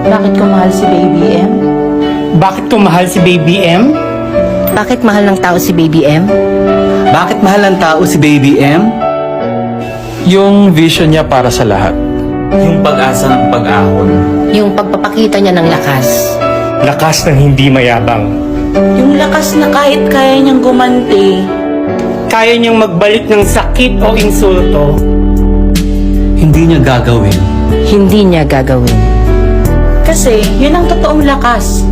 Bakit ko mahal si Baby M? Bakit ko mahal si Baby M? Bakit mahal ng tao si Baby M? Bakit mahal ng tao si Baby M? Yung vision niya para sa lahat. Yung pag-asa ng pag-ahon. Yung pagpapakita niya ng lakas. Lakas ng hindi mayabang. Yung lakas na kahit kaya niyang gumanti. Kaya niyang magbalik ng sakit o insulto. Hindi niya gagawin. Hindi niya gagawin. Kasi yun ang totoong lakas.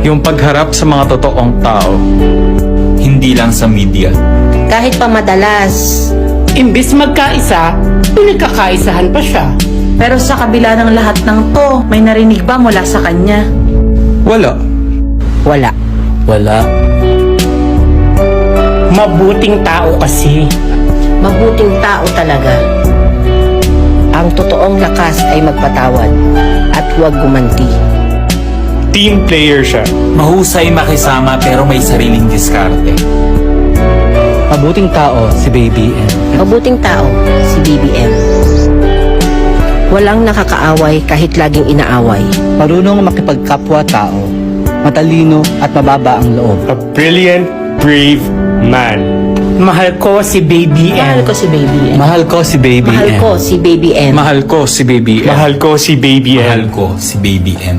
Yung pagharap sa mga totoong tao. Hindi lang sa media. Kahit pa madalas, Imbis magkaisa, pinagkakaisahan pa siya. Pero sa kabila ng lahat ng to, may narinig ba mula sa kanya? Wala. wala. Wala. Mabuting tao kasi. Mabuting tao talaga. Ang totoong lakas ay magpatawad at huwag gumanti. Team player siya. Mahusay makisama pero may sariling diskarte. Mabuting tao si Baby M. Mabuting tao, si Baby M. Walang nakakaaway kahit laging inaaway. Marunong makipagkapwa-tao. Matalino at mababa ang loob. A brilliant, brave man. Mahal ko si Baby Mahal M. ko si Baby M. Mahal ko si Baby Mahal M. ko si Baby M. Mahal ko si Baby M. Mahal ko si Baby M. Mahal ko si Baby M.